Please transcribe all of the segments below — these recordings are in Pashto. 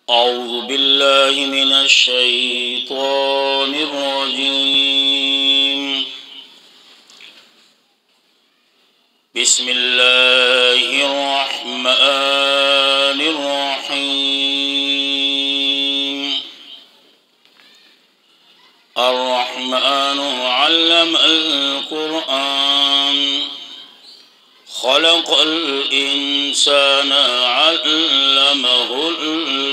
أعوذ بالله من الشيطان الرجيم بسم الله الرحمن الرحيم الرحمن علم القرآن خلق الإنسان علمه البيان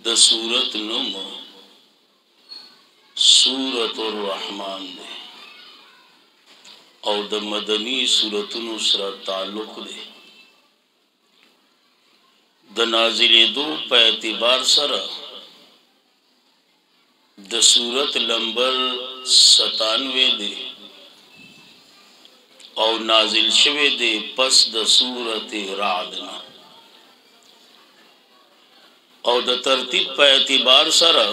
د سورت نوم سورت الرحمن دے او د مدنی سورتونو سره تعلق دے د نازلې دو په اعتبار سره د سورت نمبر 97 دی او نازل شوه دی پس د سورت رعد نا او د ترتیب په اعتبار سره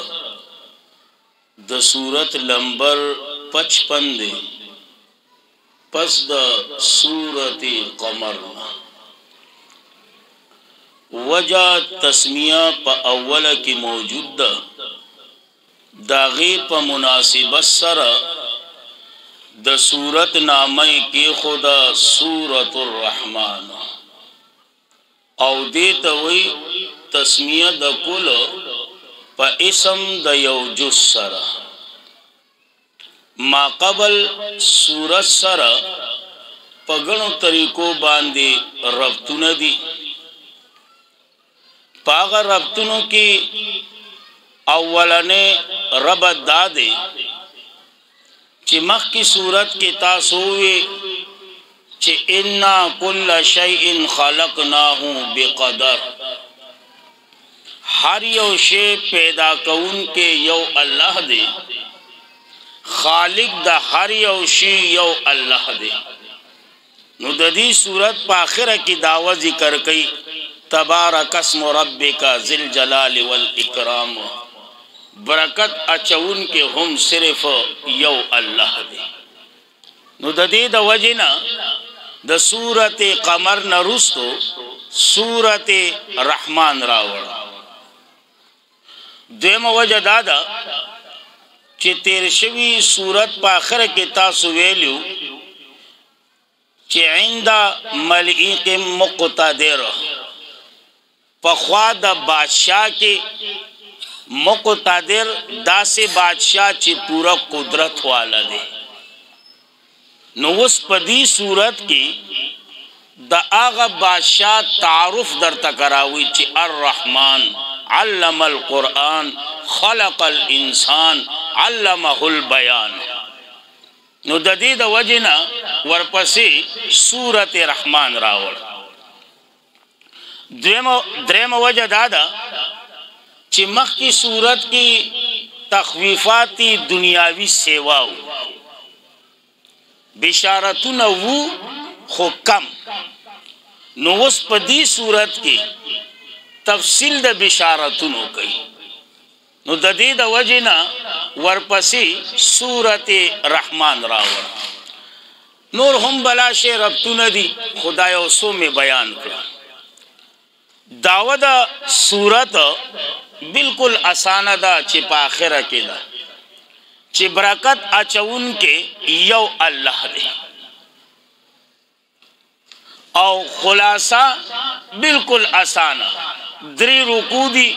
د سورت نمبر 55 دی پس د سورت قمر نا وجہ تسمیہ په اوله کې موجود ده داغی پا مناسبت سره د سورت نامه کې خدا سورت الرحمن او دیتا وی تسمیه د کل پا اسم د یو جز سره ما قبل سورت سره پا گنو طریقو باندی ربطون دی پاغا ربطونو کی اولنے ربط دادے چی مخ کی صورت کی تاسووی چی انا کل شیئن خلقناہو بقدر ہر یو شے پیدا کون کے یو اللہ دے خالق دا ہر یو شے یو اللہ دے نو دی صورت پا آخرہ کی دعوی ذکر کئی تبارک اسم ربک ذل جلال والاکرام برکت اچون کے ہم صرف یو اللہ دے نو دا دی دا وجنا دا سورت قمر نرستو سورت رحمان راوڑ دویم وجہ دادا چی تیرشوی سورت پا آخر کے تاسو ویلیو چی عند ملئیق مقتدر پخوا دا بادشاہ کے مقتدر دا سے بادشاہ چی پورا قدرت والا دے نو اس پدی صورت کی دا آغا بادشاہ تعارف در تکراوی چی الرحمن علم القرآن خلق الانسان علمہ البیان نو دا دی دا وجنا ورپسی سورت رحمان راوڑ درم وجہ دادا چی مخ کی صورت کی تخویفاتی دنیاوی سیواو بشارتون وو خو کم نو اس پا دی صورت کی تفصیل دا بشارتونو کئی نو دا دی دا وجنا ورپسی صورت رحمان راور نور ہم بلا شے ربطون دی خدایو سو میں بیان کرا دعوت صورت بالکل آسان دا چی پا آخرہ کی دا چی برکت اچون کے یو اللہ دے او خلاصہ بالکل آسان دری رکو دی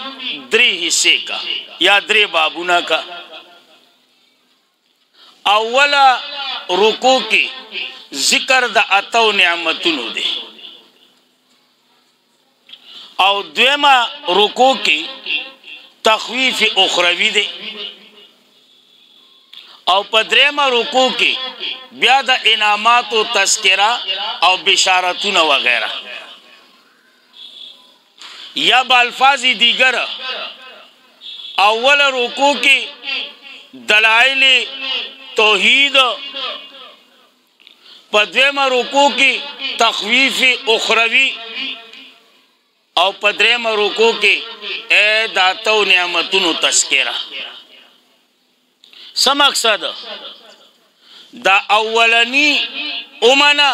دری حصے کا یا دری بابونا کا اولا رکو کی ذکر دا اتو نعمتونو دے او دویمہ رکو کی تخویف اخروی دے او پدریمہ رکو کی بیاد انعامات و تذکرہ او بشارتون وغیرہ یا بالفاظ دیگر اول رکو کی دلائل توحید پدریمہ رکو کی تخویف اخروی او پدریم رکو کے اے داتو نعمتونو تذکرہ سمقصد دا اولنی امنا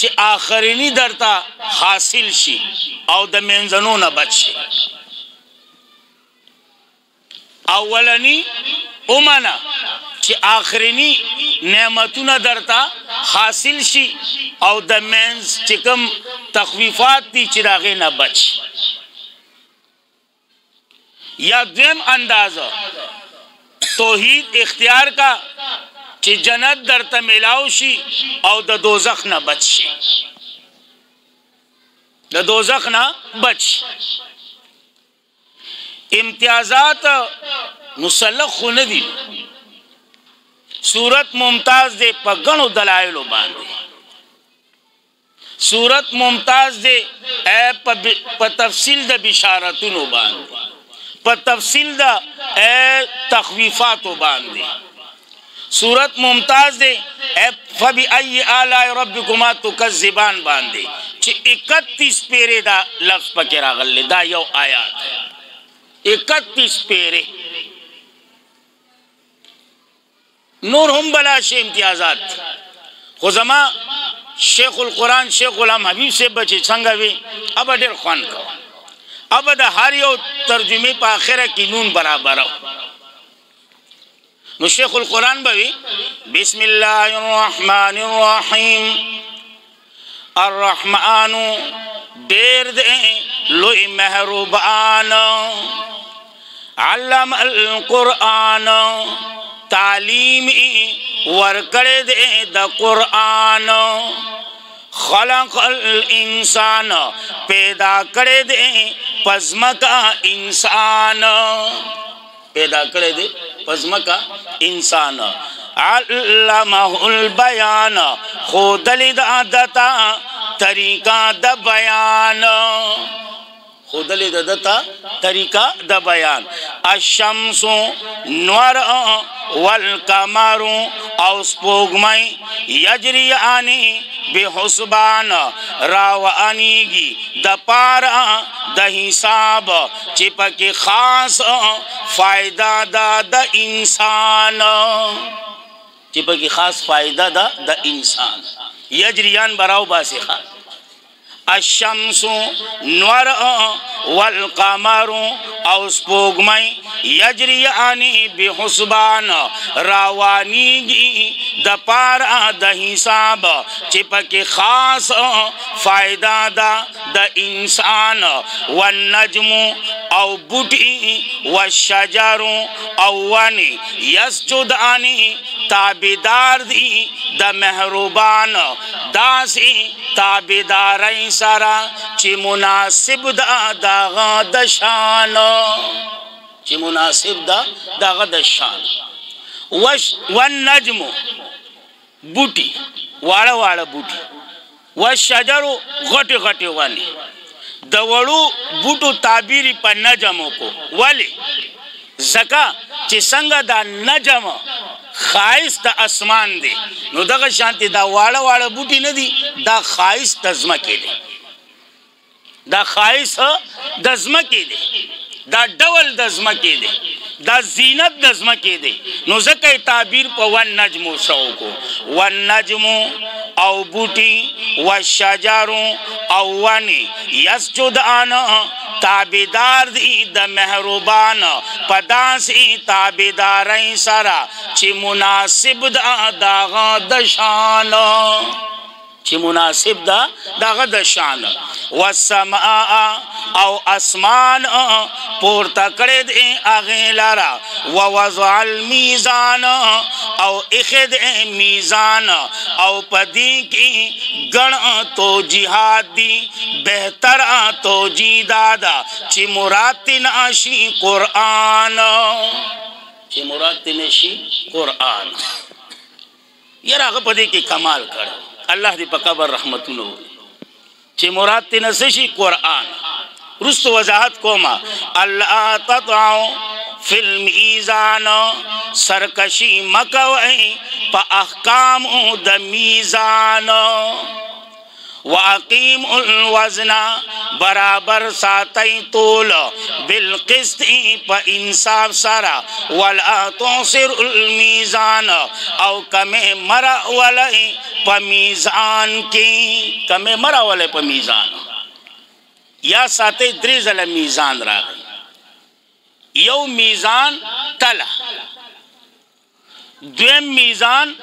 چې آخرینی درته حاصل شي او د منځنو نه بچ شي. اولنی اومنه چې آخرینی نعمتونه درته حاصل شي او د منځ چې کوم تخفیفات دي چې د هغې نه بچ. یا دویم اندازه توحید اختیار کا چې جنت درته ملاو شي او د دوزخ نه بچ شي، د دوزخ نه بچ. امتیازات مسلح خو نه دي، صورت ممتاز دے پا گنو دلائلو باندے، صورت ممتاز دے پا تفصیل دا بشارتونو باندے، پا تفصیل دا تخویفاتو باندے. صورت ممتاز دے فبی ای آلائی ربکما تکذبان باندے چی 31 پیرے دا لفظ پاکی راغل دا یو آیات 31 پیرے. نور هم بلا شی امتیازات خو زما شیخ القرآن شیخ غلام حبیب سے بچے څنګه وی اب ډېر خوان کو اب د هر یو ترجمه په اخره کې نون برابر. نو شیخ القرآن بوي بسم الله الرحمن الرحیم الرحمن ډېر دې لوی مهربان علم القرآن تعلیم ورکڑے دے دا قرآن خلق الانسان پیدا کرے دے پزمکا انسان پیدا کرے دے پزمکا انسان علمہ البیان خودلی دا دتا طریقہ دا بیان خودلی دا دتا طریقہ دا بیان. الشمس نور والقمر او سپوږمۍ یجریانی بحسبان راوانیگی د پارا د حساب چې پکې خاص فائدہ دا د انسان چې پکې خاص فائدہ دا د انسان یجریان براو باسي خاص. الشمس نور والقمر او سپوږمۍ یجریانی بحسبان راوانیگی د پارا د حساب چې پکې خاص فائدہ دا د انسان. والنجم او بوټي والشجر او ونی یسجدانی تابدار دی د مهربان داسی تابدارای سرا چی مناسب دا داغا دشان چی مناسب دا داغا دشان. والنجم بوٹی واڑا واڑا بوٹی والشجر غٹی غٹی وانی د وړو بوټو تعبیری په نجمو کو ولی زکا چې څنګه دا نجم خایس د اسمان دی نو دغه شانتی دا واړه واړه بوټي نه دي دا خایس د ځمکې دی دا خایس د ځمکې دی دا ډول د ځمکې دی دا زینت د ځمکې دی نو ځکه تعبیر په ون نجمو سو کو ون نجمو او بوټي والشجر او ونی یسجدان تابدار دی د مهربان پداسی تابدارای سرا چی مناسب دا داغا دشان چی مناسب دا داغا دشان. والسماء او اسمان پورتا کرد اغیلارا ووضع المیزان او اخد میزان او پدی کی گن تو جہاد دی بہتر تو جی دادا چی مراتن آشی قرآن چی مراتن آشی قرآن. یار آگا پدی کی کمال کر اللہ دی پا قبر رحمتونو چی مراد تی نسشی قرآن رست وضاحت کوما اللہ تطعو فی المیزان سرکشی مکوئی پا احکام دا میزان وَأَقِيمُ الْوَزْنَ برابر ساتئی طول بالقسط پا انصاف سارا وَلَا تُعْصِرُ الْمِيزَانَ او کم مرا ولی په میزان کې کمه مراوله په میزان یا ساته درې ځله میزان راغی یو میزان تله دویم میزان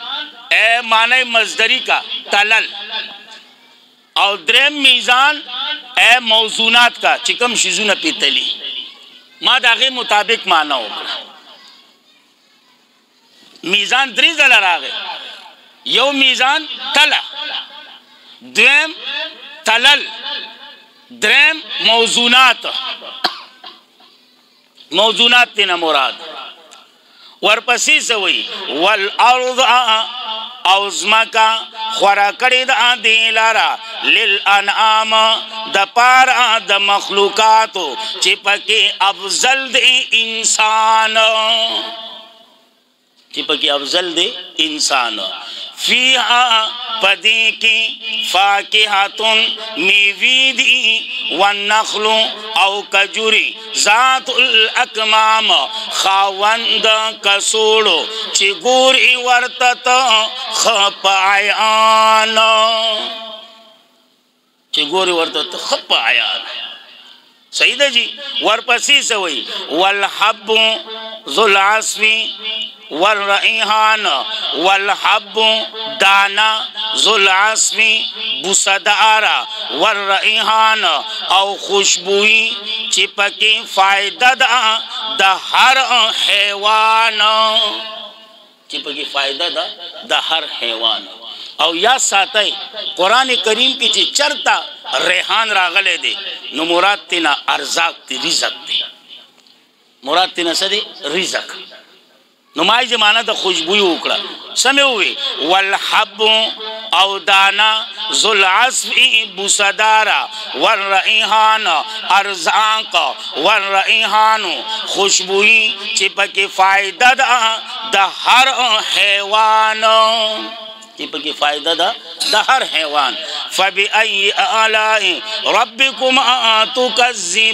معنی مصدری کا تلل او دریم میزان موزونات کا چکم شیزونه پیتلی ما داغه مطابق معنی وکړه میزان درې ځله راغی یو میزان تله دویم تلل دریم موزونات تینا مراد ورپسې سوی والارض او زمکا خورا کړی د دی لارا للانعام د پارا د مخلوقاتو چې پکې افضل دی انسان فیها پدی کی فاکہتن میوی دی والنخل او کجوری ذات الاکمام خاوند کسوڑو چی گوری ورتت خپ عیان صحیح دا جی ورپسی سوئی والحب ذو العصفی والرئیحان والحب دانا ذو العصفی بسدارا والرئیحان او خوشبوئی چپکی فائدہ دا ہر حیوان او یا ساتای قرآن کریم کی چی چرتا ریحان راغلے دے نو مراد تینا ارزاق تی رزق دے مراد تینا سدے رزق نمائی زمانہ دا خوشبوئی اکڑا سمے ہوئے والحب او دانا ذو العصف بسدارا والرئیحان ارزاق والرئیحان خوشبوئی چپکی فائدہ دا ہر حیوان فبأي آلاء ربكما تكذبان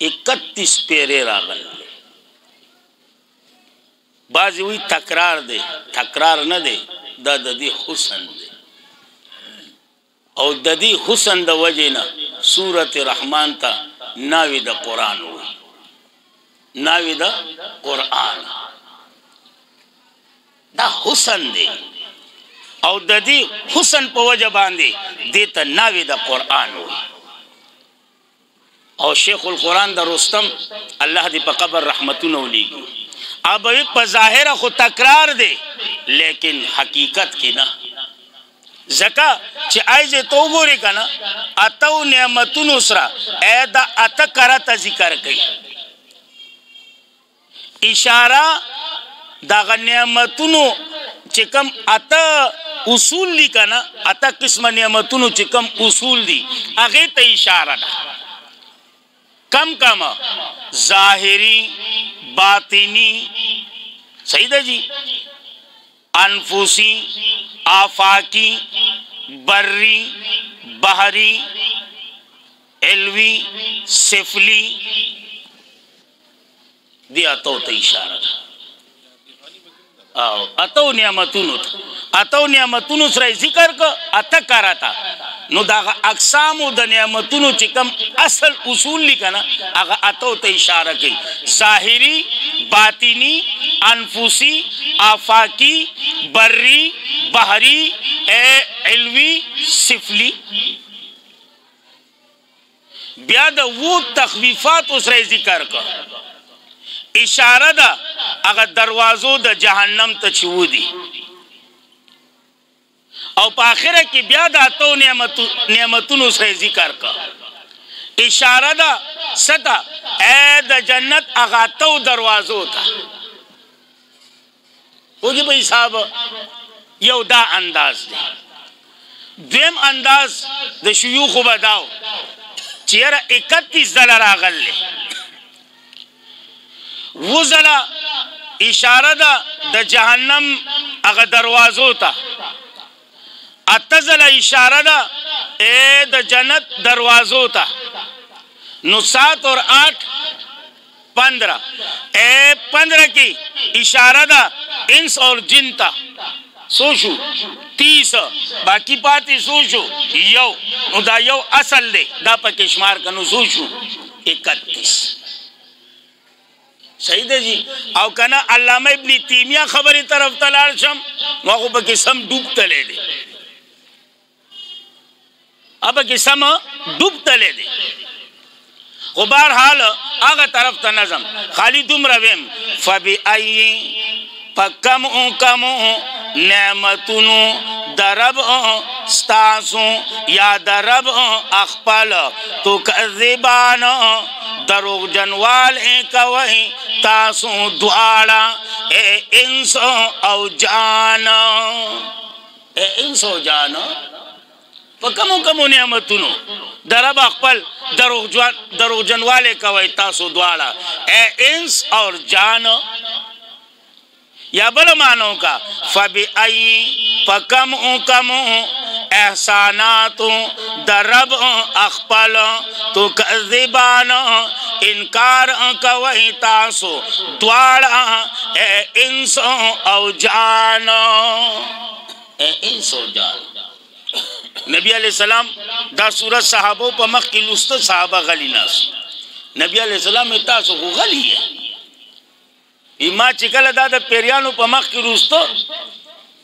31 پیرے راغل بعضی وی تکرار دے تکرار نہ دے دا ددی حسن دے او ددی حسن دا وجینا سورت رحمان تا ناوی دا قرآن ہوئی ناوی دا قرآن دا حسن دے او ددی حسن پا وجہ باندے دیتا ناوی دا قرآن ہوئی او شیخ القرآن دا رستم اللہ دی پا قبر رحمتونو لیگی اب ایک پا ظاہرہ خود تکرار دے لیکن حقیقت کی نا زکا چی آئیزے تو گوری کا نا اتو نعمتون اسرا اے دا اتکرات ذکر کئی اشارہ دا نعمتونو چکم اتا اصول دی کا نا اتا قسم نعمتونو چکم اصول دی اغیت اشارہ دا کم کم ظاہری باطنی صحیح دا جی انفسی آفاقی بری بحری علوی سفلی دی اتو تا اشارہ اتو نعمتونو سرائی ذکر کا اتکارتا نو دا اقسامو دا نعمتونو چکم اصل اصول لکنا اگا اتو تا اشارہ کی ظاہری باطنی انفسی آفاقی بری بحری علوی سفلی بیاد وہ تخویفات اس رہے ذکر کا اشارہ دا اگر دروازو دا جہنم تا چھو دی او پا آخرہ کی بیاد آتو نعمتون اس رہے ذکر کا اشارہ دا ستا اے دا جنت اغاتو دروازو تا او جی بھئی صاحب یو دا انداز دے دویم انداز دا شیوخو بداو چیرہ 31 دلار آغل لے وہ زلا اشارہ دا جہنم اغا دروازو تا اتزل اشارہ اے دا جنت دروازو تا نو 7 اور 8 15 اے 15 کی اشارہ इंस और जिन था सोशु 30 बाकी पाती सोशु यौ उदा यौ असल दे दा पकेशमार कनु सोशु 31 सही दे जी और कना अल्लामा इब्न तैमिया खबरी तरफ तलाल शम वहाँ पर सम डूब तले दे अब किसम डूब तले दे गुबार हाल आगा तरफ ता नजम खाली तुम रवेम फबी आई पकम कम नेमतुनु दरब स्तासु या दरब अखपल तो कज़िबान दरोग जनवाल कवही तासु द्वारा ए इंस औ जान ए इंस औ जान पकमो कमो नेमतुनु दरब अखपल दरोग जनवाले कवही तासु द्वारा ए इंस और जान या बल मानो का फबी आई पकम कम एहसानातु दरब अखपल तो कज़िबान इनकार कवही तासु द्वारा ए इंस औ जान ए इंस औ जान नबी अलैहिस्सलाम दा सूरत सहाबों पर मख की लुस्त सहाबा गली नास नबी अलैहिस्सलाम में तासु को गली है इमा चिकल दादा पेरियानो पर मख की रुस्तो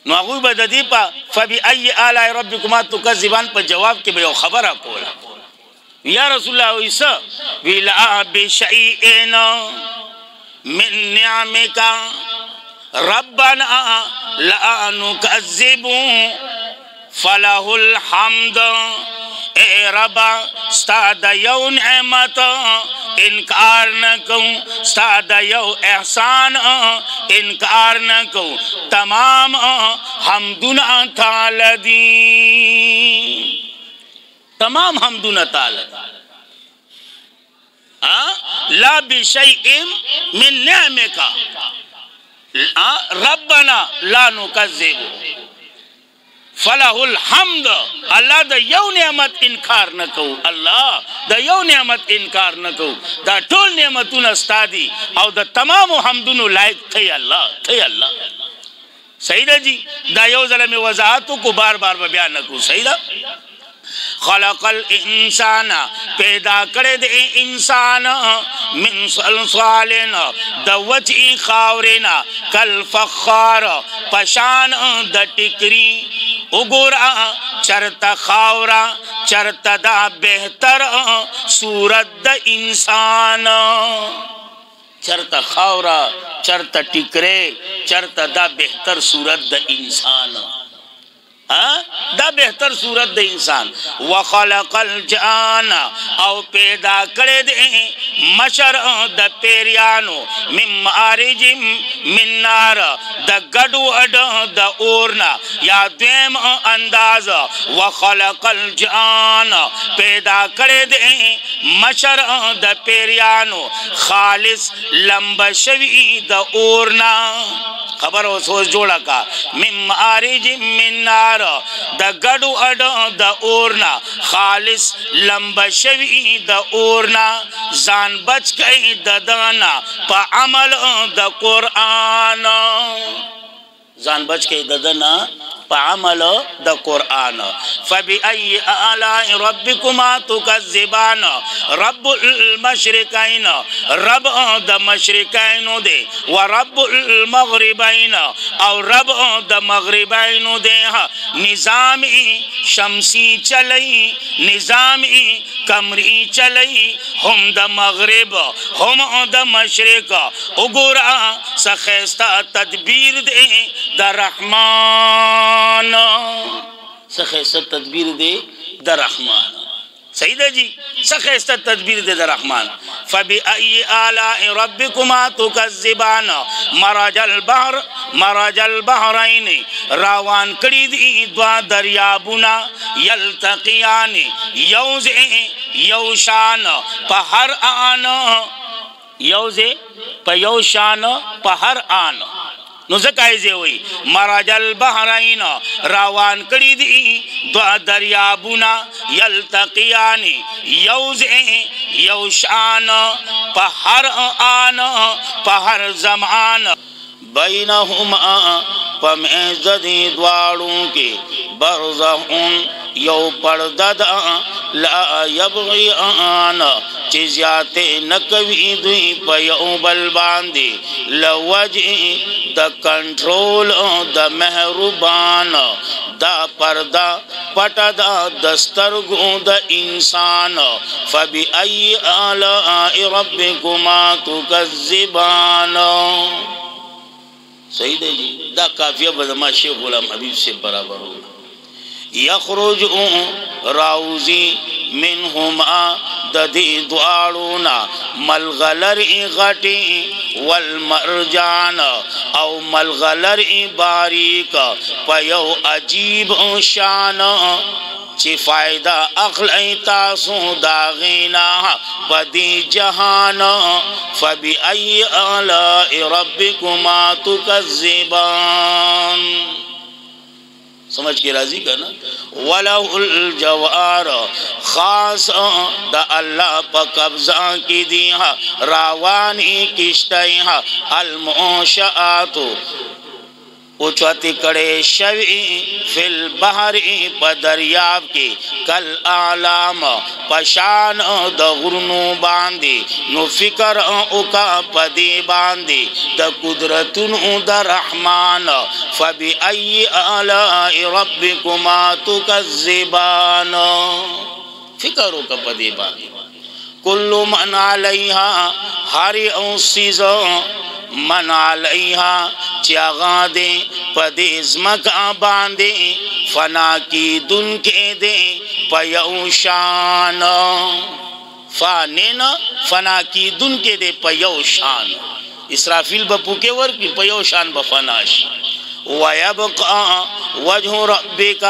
नगुई बददी पा फबी आई आला रब्बिकुमा तुकज़िबान पर जवाब के बयो खबर आकोला या रसूलुल्लाह ईसा विला बिशैइन मिन निअमिका रब्बना ला नुकज़िबु फलहुल हम्द ए रबा स्ताद यौ नेमत इनकार न कहूँ स्ताद यौ एहसान इनकार न कहूँ तमाम हमदुना तालदी तमाम हमदुना तालदी ला बिशैइन मिन निअमिका रब्बना ला नुकज़िबु फलाहुल हम्द अल्लाह द यौ नेमत इनकार न कहूँ अल्लाह द यौ नेमत इनकार न कहूँ द टोल नेमतुन अस्तादी और द तमाम हमदुनु लायक थे अल्लाह सही दा जी दा यौ ज़ला में वज़ाहतों को बार बार बयान न कहूँ सही दा खलकल इंसाना पैदा करे दे इंसान मिन सलसालिन दवजी खावरेना कल फखार पशान द टिकरी उगोरा चरता खावरा चरता दा बेहतर सूरत द इंसान चरता खावरा चरता टिकरे चरता दा बेहतर सूरत द इंसान दा बेहतर सूरत दे इंसान वखलकल जान औ पैदा करे दे मशर द पेरियानो मिन मारिजिम मिन नार द गडू अड द ओरना या द्वेम अंदाज वखलकल जान पैदा करे दे मशर द पेरियानो खालिस लंबशवी द ओरना खबर हो सोच जोड़ा का मिन मारिजिम मिन नार द गडू अड द ओरना खालिस लंबशवी द ओरना जान बच गई द दाना पा अमल द कुरान जान बच गई द दाना पा अमल द कुरान फबी आई आला रब्बिकुमा तुकज़िबान रब्बुल मशरिकैन रब द मशरिकैन दे व रब्बुल मगरिबैन और रब द मगरिबैन दे निज़ामी शमसी चलई निज़ामी कमरी चलई हम द मगरिब हम द मशरिक उगुरा सखेस्ता तदबीर दे द रहमान सखेस्ता तदबीर दे द रहमान सही है जी सखेस्ता तदबीर दे द रहमान फबी आई आला रब्बिकुमा तुकज़िबान मरजल बहरैन रावान कड़ी दी द्वा दरियाबुना यल्तक़ियान यौज़े यौशान पहर आन यौज़े पयौशान पहर आन नुज़काइज़े हुई मरजल बहरैन रावान कड़ी दी द्वा दरियाबुना यल्तक़ियान यौज़े यौशान पहर आन पहर ज़मान بینہما پمیز دی دواروں کے برزخون یو پردہ دا لا یبغیان چیزیاتے نکوی دوی پیو بل باندے لوجی دا کنٹرول دا محروبان دا پردہ پٹا دا دسترگو دا انسان فبی ای آلائی ربکما تکذبان. صحیح دے جی دا کافیہ بدما شیخ غلام حبیب سے برابر ہوگا. یخرج راوزی منہما ددی دوارونا ملغلر غٹی والمرجان او ملغلر باریک پیو عجیب شان چی فائدہ اخلائی تاسو داغینا پدی جہان فبی ای آلائی ربکما تکذبان. سمجھ کے راضی کرنا. وَلَهُ الْجَوَارَ خاص دا اللہ پا قبضہ کی دیہا راوانی کشتیہا المعشآت اچھواتی کڑے شوی فی البحر پا دریاب کی کل آلام پشان دا غرنو باندی نو فکر اکا پدی باندی دا قدرتن دا رحمان فبی ای آلائی ربکما تکذبان. فکر اکا پدی باندی کل من علیہا ہری او سیزو من علیہا چیاغا دے پدیز مکا باندے فنا کی دن کے دے پیوشان فانین فنا کی دن کے دے پیوشان. اسرافیل بپوکے ورکی پیوشان بفناش. وَيَبْقَى وَجْهُ رَبِّكَ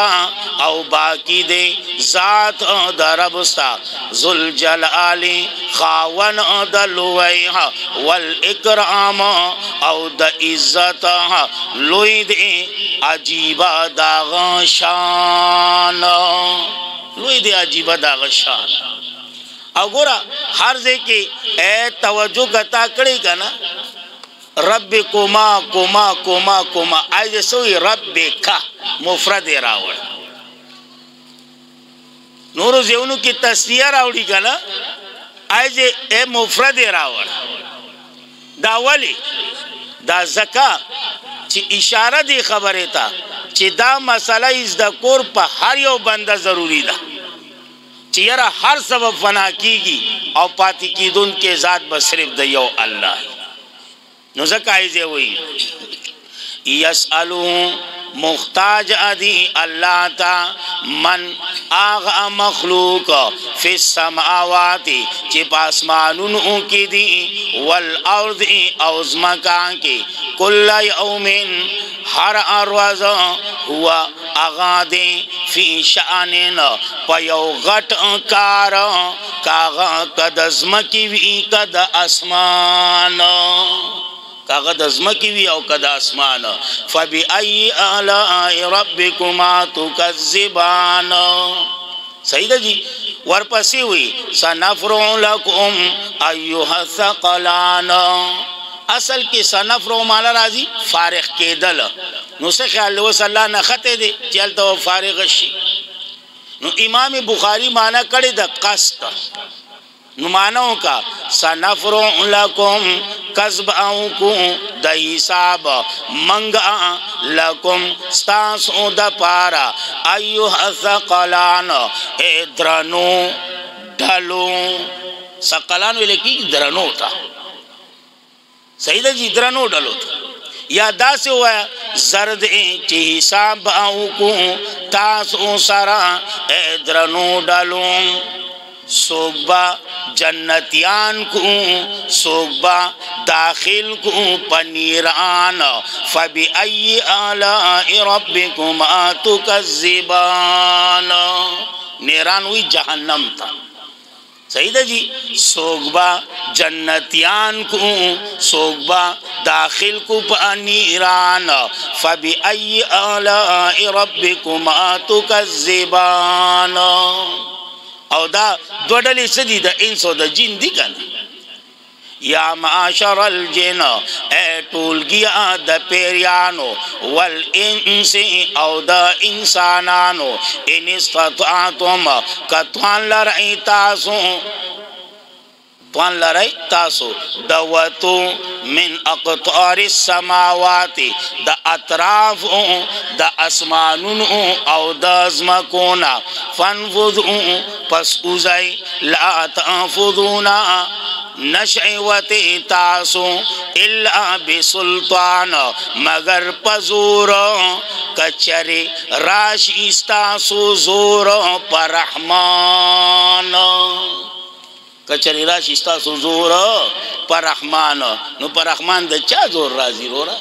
او باقی دے ذات دربستا ذوالجلال خاون دلویہ والاکرام او دا عزت لوی دے عجیبہ داغ شان. لوی دے عجیبہ داغ شان. او گورا ہر دے کے اے توجہ گتا کڑی کا نا رب کما کما کما کما آئیے سوئی رب کا مفرد راوڑ نورو زیونو کی تصدیہ راوڑی کا نا آئیے اے مفرد راوڑ دا ولی دا زکا چی اشارہ دی خبری تا چی دا مسئلہ از دا کور پا ہر یو بندہ ضروری دا چی یرا ہر سبب فنا کی گی او پاتی کی دن کے ذات بصرف دا یو اللہ نو زکایزے ہوئی. یسألو محتاج ادی اللہ تا من آغا مخلوق فی السماواتی چی پاسمانون کی دی والارض اوز مکان کی کل یومن ہر اروز ہوا آغا دے فی شانین پیو غٹ کار کاغا کد ازمکی وی کد اسمان کاغد ازمکی وی او کد اسمان فبی ای آلائی ربکما تکذبان. صحیح جی. ورپسی ہوئی سنفرو لکم ایوہ الثقلان. اصل کی سنفرو مالا رازی فارغ کے دل نو سے خیال لو صلی اللہ نخطے دے چلتا وہ فارغ شی. نو امام بخاری مانا کڑی دا قصد نمانوں کا سنفرو لکم قذباؤں کو دا حساب منگا لکم ستاسو دا پارا ایوہ الثقلان اے درنو ڈھلو. ثقلان ویلے کی درنو تا. صحیح جی درنو ڈھلو تا. یا دا سے ہوا زرد چی حساب آؤں کو تاسو سرا اے درنو ڈھلو. سوگبا جنتیان کو سوگبا داخل کو پنیران فبی ای آلائی ربکما تکذبان. نیران ہوئی جہنم تا. صحیح جی. سوگبا جنتیان کو سوگبا داخل کو پنیران فبی ای آلائی ربکما تکذبان. او دا دو ڈلی سدی دا انس و دا جن دی کنا. یا معاشر الجن اے ټولګیا د پیریانو والانس او د انسانانو ان استطعتم کتوان لرئی تاسو دوتو من اقطار السماوات د اطراف د اسمانونو او د زمکونا فانفذوا پس اوزای لا تنفذون نشعوت تاسو الا بسلطان مگر پزور کچری راشی استاسو زور پر رحمان کچری راشی استاسو زور پر رحمان نو پر رحمان د چا زور رازی رورا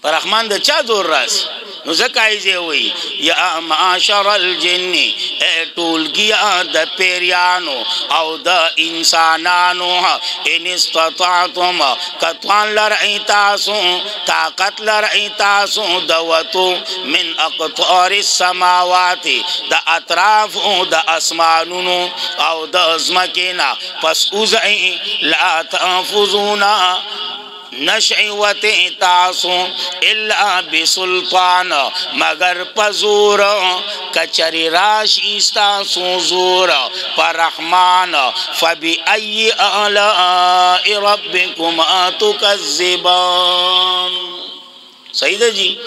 پر رحمان د چا زور رازی نو زکایزه وی یا معاشر الجن اے ټولګیا د پیریانو او د انسانانو ان استطعتم کتوان لرئی تاسو طاقت لرئی تاسو دوتو من اقطار السماوات د اطراف د اسمانونو او د زمکینا پس اوزئی لا تنفذون نشعوت تاسو الا بسلطان مگر پزور کچری راشی استاسو زور پر رحمان فبی ای آلائی ربکما تکذبان صحیح جی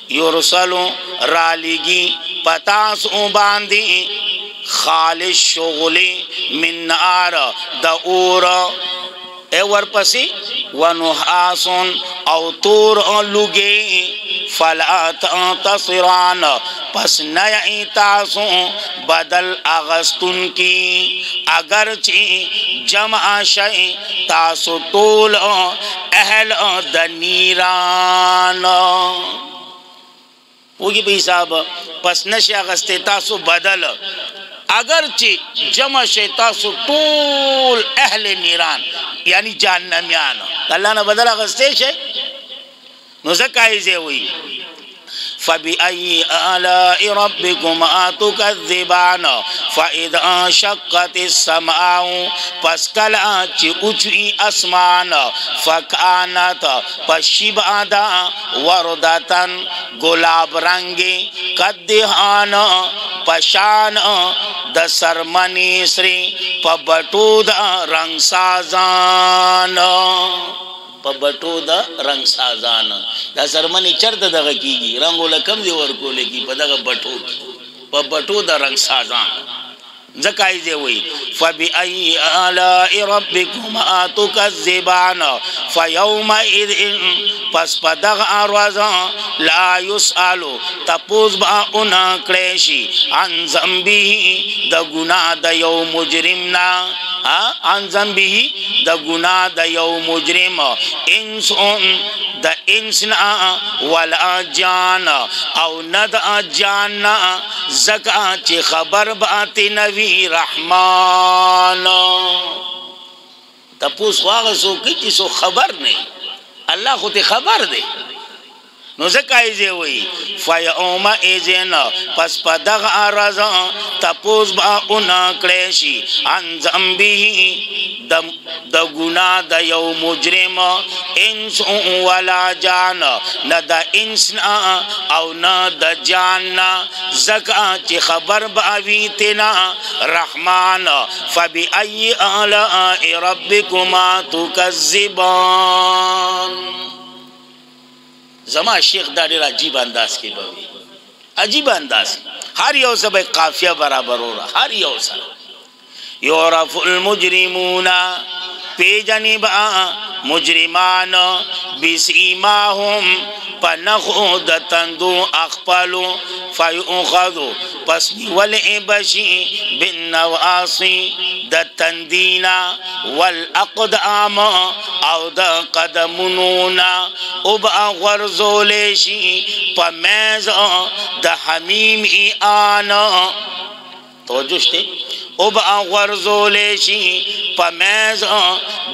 یرسلو رالیگی پتاسو باندی خالص شغلی من نار دعور اے ورپسی ونحاسن او تور لگی فلا تنتصران پس نئی تاسو بدل اغستن کی اگرچہ جمع شئی تاسو طول اہل دنیران وگی بھئی صاحب پس نشی اغستے تاسو بدل اگرچہ جمع شئی تاسو طول اہل نیران یعنی جہنمیان اللہ نے بدل اغستے شئی نو زکایزے ہوئی فبأي آلاء ربكما تكذبان فإذا شقت السماء پس کلا چی اچوی اسمان فکانت پشبادا وردتن گلاب رنگی قدہان پشان د سرمنی سری پبٹو دا رنگ سازان پبٹو دا رنگ سازان دا سرمنی چرد دغا کی گی رنگو لکم دی ورکو لکی پا دغا بٹو کی پبٹو دا رنگ سازان زکایزے ہوئی فبأي آلاء ربكما تكذبان فيومئذ پس پدغ آروازان لا يسألو تپوز با انا کلیشی عن ذنبه دا گناہ دا یو مجرمنا عن ذنبه دا گناہ دا یو مجرم انسون دا انسنا ولا جان او ند جاننا زکا چی خبر باتی نوی رحمان تپوس واغسو کی سو خبر نہیں اللہ خود خبر دے نو زکایزے ہوئی فیوم ایزین پس پدغ آرزان تپوز با انا کلیشی عن ذنبی دا گناہ دا یو مجرم انس ولا جان نا دا انسنا او نا دا جاننا زکا چی خبر باویتنا رحمان فبأي آلاء ربكما تكذبان زما شیخ دا دیر عجیب انداز کے بوی عجیب انداز ہر یو سب قافیہ برابر ہو رہا ہر یو سب یعرف المجرمون پی جنبا مجرمان بسیماہم پنخود تندو اخپلو فیؤخذو پس نیول بشی بالنواصی دا تندینا والاقدام او دا قدمونونا ابا غرزولیشی پمیز دا حمیم ای آنا توجہ شتے ابا غرزولیشی پمیز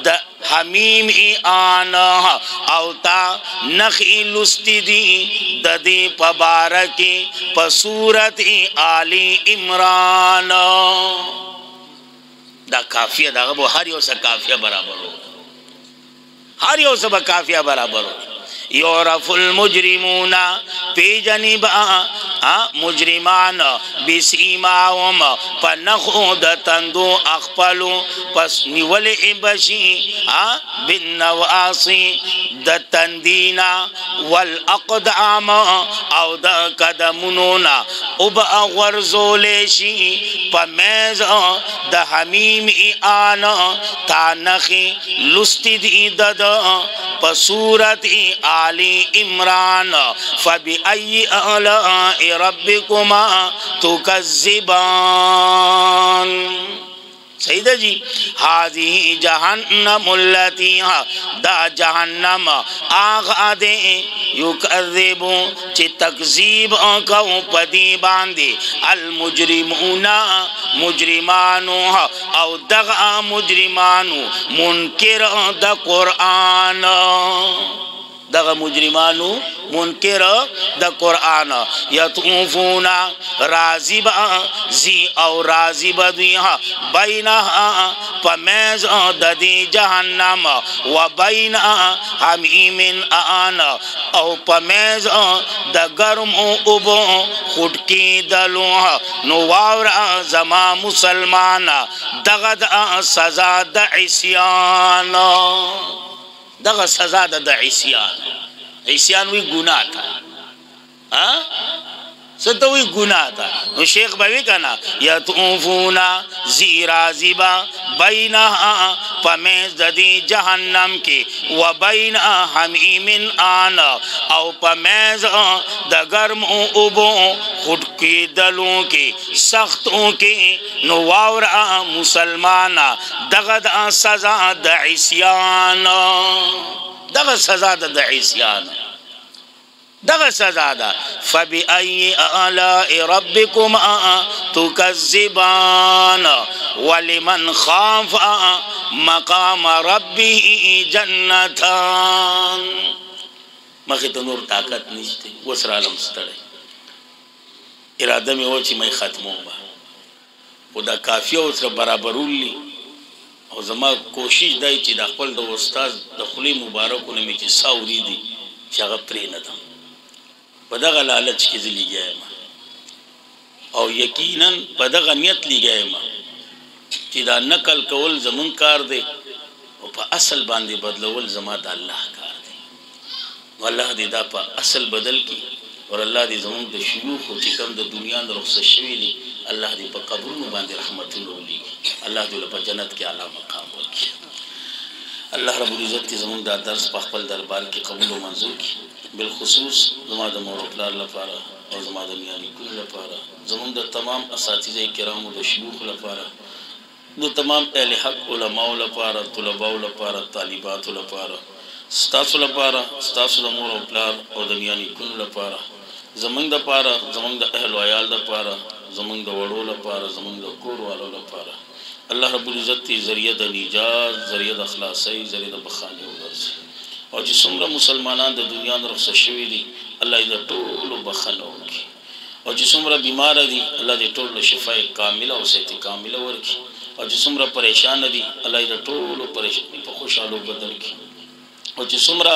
دا حمیم ای آنا او تا نخی لستی دی ددی پبارکی پسورت ای آلی عمران دا کافیه دغه به هر یو څه کافیه برابر وو هر یو څه به کافیه برابر وو یعرف المجرمون پی جنبا مجرمان بسیماهم پنخو د تندو اخپلو پس نیول ابشی بالنواصی د تندینا والاقدام او د قدمونونا او با غرزولیشی پمیز د حمیم آنا تانخی لستی دد پسورت آلی عمران فبأي آلاء ربكما تكذبان سیدہ جی هذه جہنم التي دا جہنم آغا دے یکذبو چی تکذیب کو پدی باندے المجرمون مجرمانو او دغا مجرمانو منکر دا قرآن دغه مجرمانو منکر د قرآن یطوفون راضبا زی او راضب دیها بینها پمیز د دی جهنم و بین حمیم آن او پمیز د گرم اوبو خټکی دلو نو واور زما مسلمان دغه د سزا د عصیان دغه سزا د عصیان وی گناہ تا ستوی گناہ تا نو شیخ بوی کنا یطوفونا زیرازبا بینها پمیز ددی جہنم کی و بین حمیم آن او پمیز دا گرم اوبو خودکی دلوں کی سختوں کی نواور مسلمان دغد سزا دا عصیان دغه سزا د عصیان دغه سزا ده فبأي آلاء ربكما تكذبان ولمن خاف مقام ربه جنتان مخې ته نور طاقت نشته وسره علم ستړی اراده مې و چې مې ختموم او دا کافیه اوسره برابرولي او زما کوشش دی چې د خپل د استاد د خلی مبارکونه مې چې ساوري دي چې هغه پرې نه دم په دغه لالچ کې زه لګیا یم او یقینا په دغه نیت لګیا یم چې دا نقل کول زمون کار دی او په اصل باندې بدلول زما د الله کار دی والله دې دا په اصل بدل کی اور الله دې زمون د شيوخ او چې کوم د دنیا د رخصت شوی دي الله دې په قبرونو باندې رحمتونه ولي الله دې په جنت کې اعلی مقام ورکړي الله رب العزت دې زمون دا درس په خپل دربار کې قبول او منظور کړي بالخصوص زما د مور پلار لپاره او زما د میانی کول لپاره زمون د تمام اساتذه کرامو د شيوخ لپاره د تمام اهل حق علماء لپاره طلباء لپاره طالبات لپاره ستاسو لپاره ستاسو د مور او پلار او د میانی کول لپاره زمون د لپاره زمون د اهل او عیال لپاره زمون د وړو لپاره زمون د کور والو لپاره الله رب العزت ذریعہ د نجات ذریعہ د خلاصي ذریعہ د بخانه وګرځي او چې څومره مسلمانان د دنیا نه رخصت شوي دي الله دې ټول بخنه وکړي او چې څومره بیمار دي الله دې ټول شفای کامله او صحت کامله ورکړي او چې څومره پریشان دي الله دې ټول پریشانی په خوشاله بدل کړي او چې څومره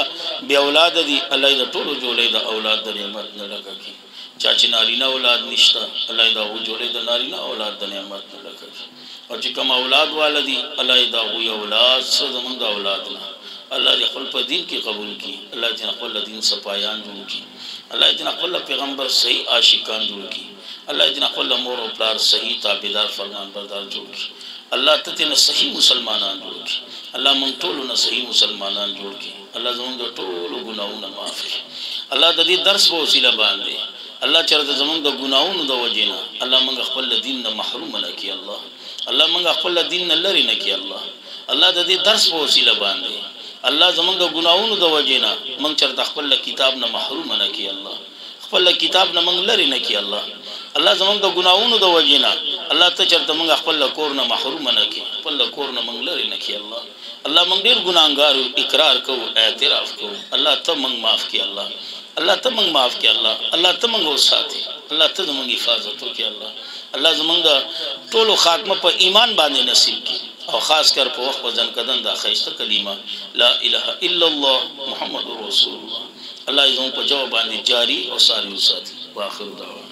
بی اولاد دي الله دې ټول جوړې د اولاد د نعمت نه ډکړي چا چې نارینه اولاد نشته الله دې هغه جوړې د نارینه اولاد د نعمت نه ډکړي او چې کوم اولاد والدي الله دې هغه اولاد سره زمونږ اولاد نه الله دې خپل په دین کې قبول کړي الله دې خپل دین صفایان جوړ کړي الله دې خپل پیغمبر صحیح عاشقان جوړ کړي الله دې خپل مور او پلار صحیح تابعدار فرمان بردار جوړ کړي الله ته نه صحیح مسلمانان جوړ کړي الله مونږ ټول نه صحیح مسلمانان جوړ کړي الله زموږ ټول ګناهونه معاف کړي الله د دې درس په وسیله باندې الله چرته زموږ د ګناهونو د وجینا الله مونږ خپل دین نه محروم نه کړي الله مونږ خپل دین نه لري نه کړي الله د دې درس په وسیله باندې الله زمونږ د ګناهونو د وجینا مونږ چرته خپل کتاب نه محروم نه کړي خپل کتاب نه مونږ لري نه کړي الله زمونږ د ګناهونو د وجینا الله ته چرته مونږ خپل کور نه محروم نه کړي خپل کور نه مونږ لري نه کړي الله مونږ ډیر ګناهګار اقرار کوو اعتراف کوو الله ته مونږ معاف کړي الله ته مونږ معاف کړي الله ته مونږ وساتي الله ته مونږ حفاظت وکړي الله زمونږ د ټولو خاتمه په ایمان باندې نصیب کړي او خاص کر په وخت په ځنکدن دا ښایسته کلمه لا اله الا الله محمد رسول الله الله زموږ په جواب باندې جاری او ساری وساتي. واخر دعوانا